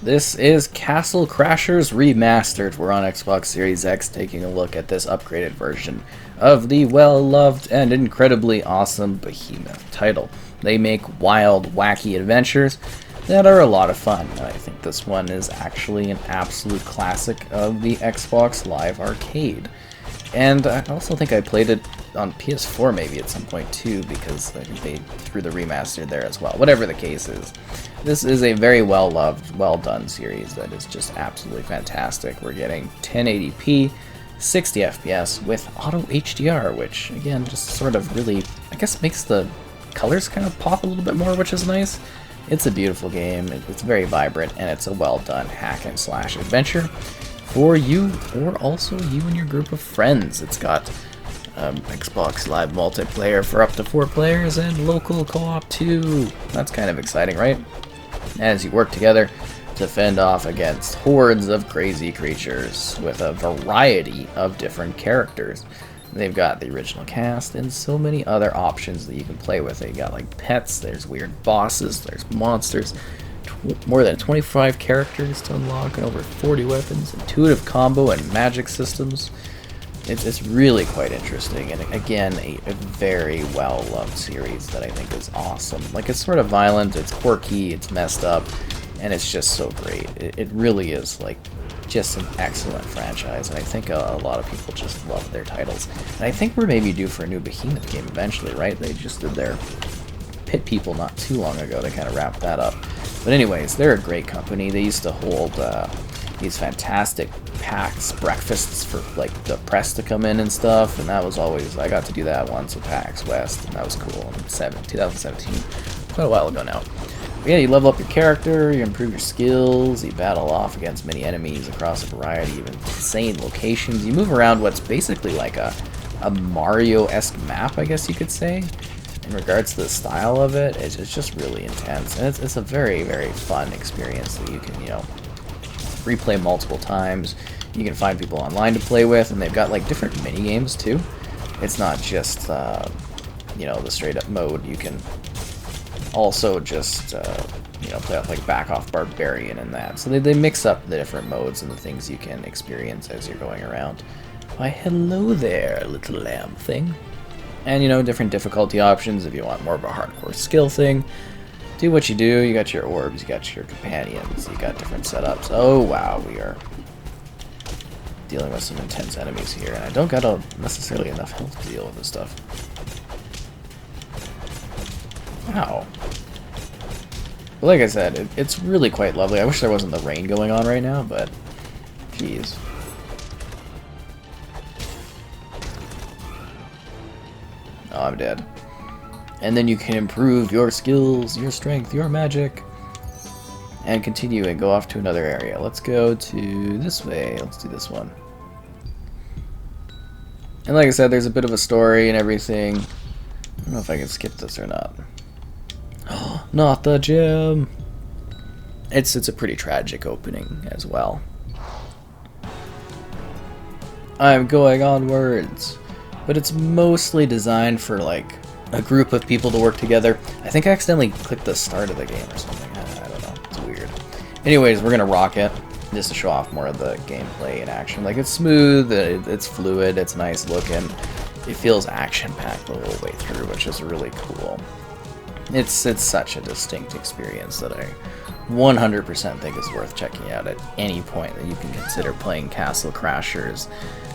This is Castle Crashers Remastered. We're on Xbox Series X taking a look at this upgraded version of the well-loved and incredibly awesome Behemoth title. They make wild, wacky adventures that are a lot of fun. I think this one is actually an absolute classic of the Xbox Live Arcade. And I also think I played it on PS4 maybe at some point too, because I think they threw the remastered there as well. Whatever the case is, this is a very well-loved, well-done series that is just absolutely fantastic. We're getting 1080p, 60 FPS with auto HDR, which again just sort of really, I guess, makes the colors kind of pop a little bit more, which is nice. It's a beautiful game, it's very vibrant, and it's a well-done hack and slash adventure for you, or also you and your group of friends. It's got Xbox Live multiplayer for up to 4 players and local co-op too. That's kind of exciting, right? As you work together to fend off against hordes of crazy creatures with a variety of different characters. They've got the original cast and so many other options that you can play with. They got like pets, there's weird bosses, there's monsters, more than 25 characters to unlock and over 40 weapons, intuitive combo and magic systems. It's really quite interesting, and again, a very well-loved series that I think is awesome. Like, it's sort of violent, it's quirky, it's messed up, and it's just so great. It really is, like, just an excellent franchise, and I think a lot of people just love their titles. And I think we're maybe due for a new Behemoth game eventually, right? They just did their Pit People not too long ago to kind of wrap that up. But anyways, they're a great company. They used to hold these fantastic PAX breakfasts for like the press to come in and stuff, and that was always, I got to do that once with PAX West, and that was cool in 2017, quite a while ago now. But yeah, you level up your character, you improve your skills, you battle off against many enemies across a variety of insane locations. You move around what's basically like a Mario-esque map, I guess you could say. In regards to the style of it, it's just really intense, and it's a very, very fun experience that you can, you know, replay multiple times. You can find people online to play with, and they've got like different mini games too. It's not just you know, the straight up mode. You can also just you know, play off like Back Off Barbarian and that. So they mix up the different modes and the things you can experience as you're going around. Why, hello there, little lamb thing. And, you know, different difficulty options if you want more of a hardcore skill thing. Do what you do. You got your orbs, you got your companions, you got different setups. Oh, wow, we are dealing with some intense enemies here, and I don't got necessarily enough health to deal with this stuff. Wow. But like I said, it's really quite lovely. I wish there wasn't the rain going on right now, but jeez. Oh, I'm dead. And then you can improve your skills, your strength, your magic, and continue and go off to another area. Let's go to this way. Let's do this one. And like I said, there's a bit of a story and everything. I don't know if I can skip this or not. Oh, not the gym. It's a pretty tragic opening as well. I'm going onwards. But it's mostly designed for like a group of people to work together. I think I accidentally clicked the start of the game or something. I don't know. It's weird. Anyways, we're gonna rock it just to show off more of the gameplay in action. Like, it's smooth, it's fluid, it's nice looking. It feels action-packed the whole way through, which is really cool. It's such a distinct experience that I 100% think is worth checking out at any point that you can consider playing Castle Crashers.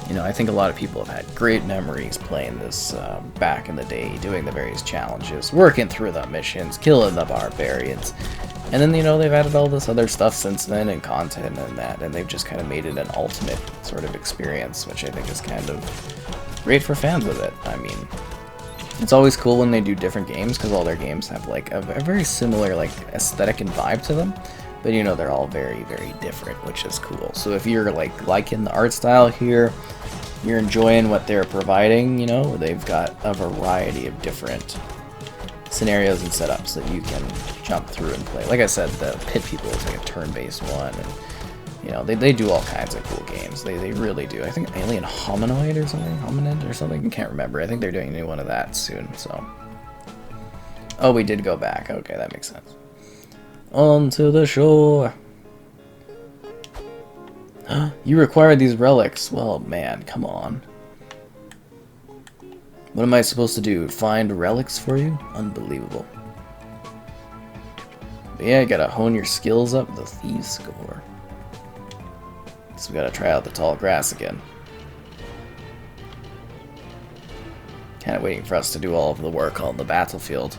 You know, I think a lot of people have had great memories playing this back in the day, doing the various challenges, working through the missions, killing the barbarians. And then, you know, they've added all this other stuff since then, and content and that, and they've just kind of made it an ultimate sort of experience, which I think is kind of great for fans of it. I mean, it's always cool when they do different games, because all their games have like a very similar like aesthetic and vibe to them. But, you know, they're all very, very different, which is cool. So if you're like liking the art style here, you're enjoying what they're providing, you know, they've got a variety of different scenarios and setups that you can jump through and play. Like I said, the Pit People is like a turn-based one, and, you know, they do all kinds of cool games. They really do. I think Alien Hominoid or something? Hominid or something? I can't remember. I think they're doing a new one of that soon, so. Oh, we did go back. Okay, that makes sense. Onto the shore. You require these relics. Well, man, come on. What am I supposed to do? Find relics for you? Unbelievable. But yeah, you gotta hone your skills up. The Thieves Score. So we gotta try out the tall grass again. Kind of waiting for us to do all of the work on the battlefield.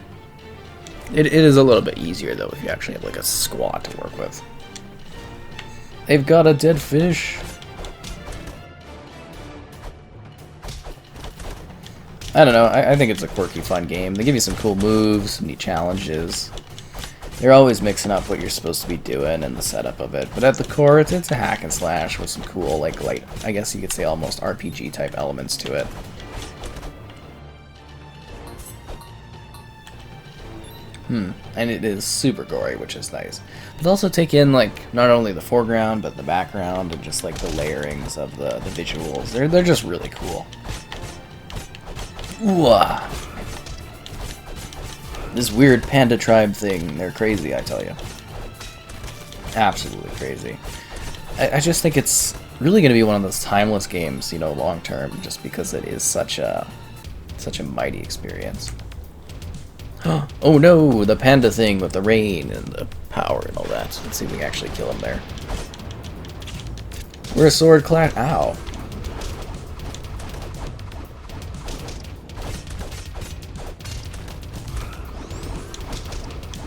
It is a little bit easier though if you actually have like a squad to work with. They've got a dead fish. I don't know, I think it's a quirky, fun game. They give you some cool moves, some neat challenges. They're always mixing up what you're supposed to be doing and the setup of it. But at the core, it's a hack and slash with some cool, like light, I guess you could say almost RPG type elements to it. And it is super gory, which is nice. But also take in like not only the foreground but the background and just like the layerings of the visuals. They're just really cool. Ooh. This weird panda tribe thing, they're crazy, I tell you. Absolutely crazy. I just think it's really going to be one of those timeless games, you know, long term, just because it is such a mighty experience. Oh no, the panda thing with the rain and the power and all that. Let's see if we can actually kill him there. We're a sword clash. Ow.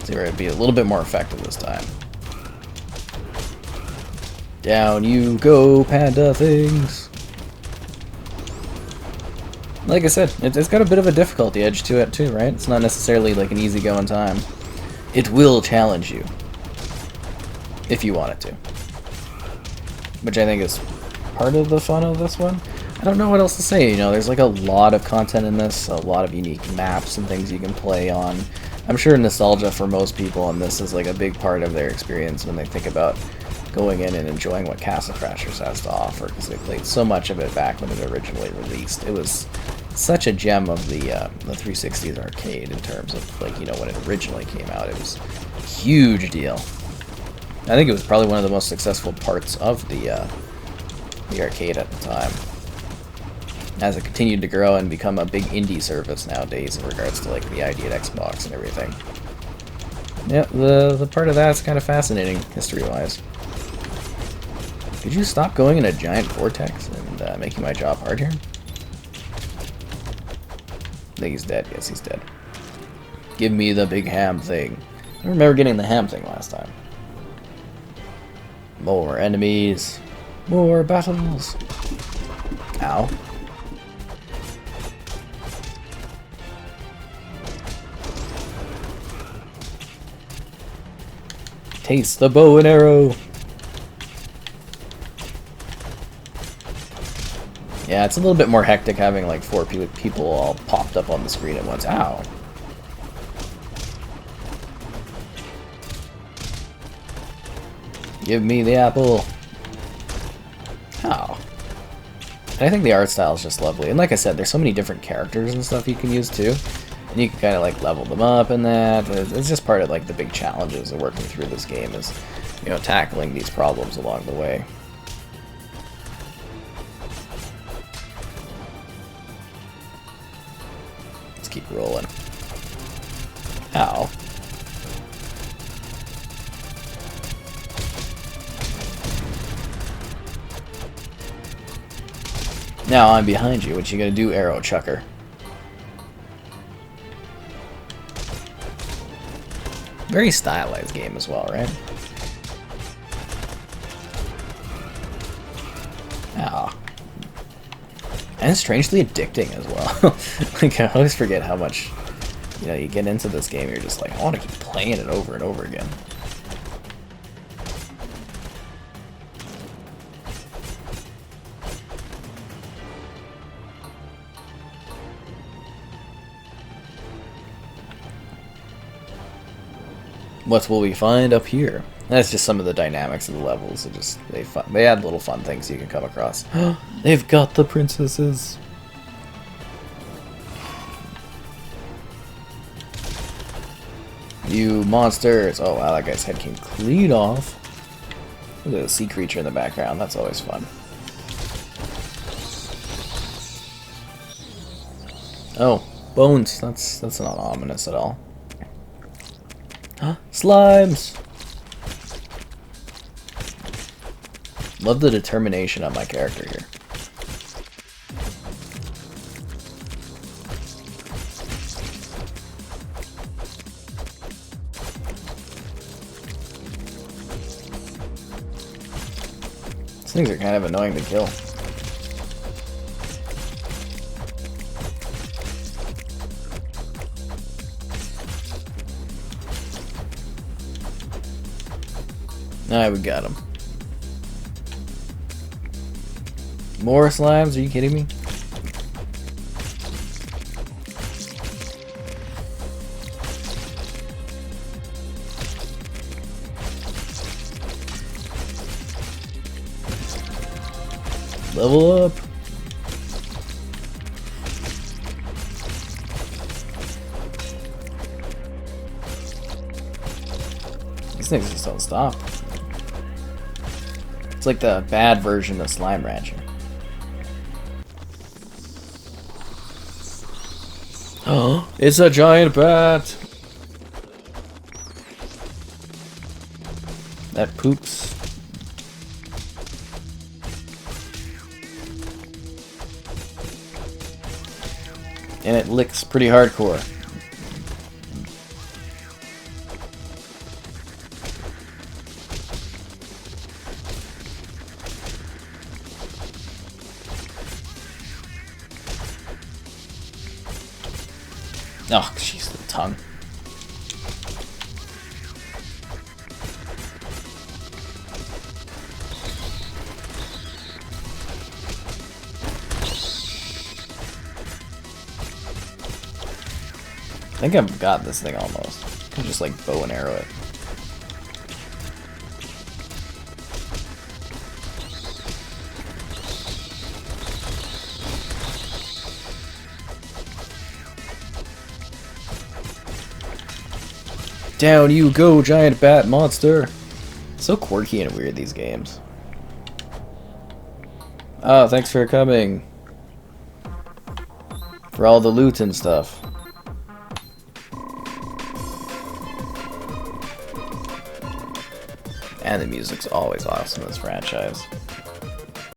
See where it'd be a little bit more effective this time. Down you go, panda things. Like I said, it's got a bit of a difficulty edge to it too, right? It's not necessarily like an easy-going time. It will challenge you. If you want it to. Which I think is part of the fun of this one. I don't know what else to say, you know, there's like a lot of content in this, a lot of unique maps and things you can play on. I'm sure nostalgia for most people, and this is like a big part of their experience when they think about going in and enjoying what Castle Crashers has to offer, because they played so much of it back when it originally released. It was such a gem of the 360's arcade in terms of, like, you know, when it originally came out. It was a huge deal. I think it was probably one of the most successful parts of the arcade at the time, as it continued to grow and become a big indie service nowadays in regards to like the ID at Xbox and everything. Yeah, the part of that's kind of fascinating history-wise. Could you stop going in a giant vortex and making my job hard here? I think he's dead. Yes, he's dead. Give me the big ham thing. I don't remember getting the ham thing last time. More enemies. More battles. Ow. Taste the bow and arrow. Yeah, it's a little bit more hectic having like 4 people all popped up on the screen at once. Ow. Give me the apple. Ow. And I think the art style is just lovely. And like I said, there's so many different characters and stuff you can use too. And you can kind of like level them up and that. It's just part of like the big challenges of working through this game is, you know, tackling these problems along the way. Let's keep rolling. Ow. Now I'm behind you. What you gonna do, arrow chucker? Very stylized game as well, right? Ah. And it's strangely addicting as well. Like, I always forget how much, you know, you get into this game, you're just like, I want to keep playing it over and over again. What will we find up here? That's just some of the dynamics of the levels. They add little fun things you can come across. They've got the princesses. You monsters! Oh wow, that guy's head came clean off. Look at the sea creature in the background. That's always fun. Oh, bones. That's not ominous at all. Huh? Slimes! Love the determination of my character here. These things are kind of annoying to kill. Alright, we got him. More slimes? Are you kidding me? Level up. These things just don't stop. It's like the bad version of Slime Rancher. Oh, it's a giant bat! That poops. And it licks pretty hardcore. Oh, jeez, the tongue. I think I've got this thing almost. I can just like bow and arrow it. Down you go, giant bat monster! So quirky and weird, these games. Oh, thanks for coming. For all the loot and stuff. And the music's always awesome in this franchise.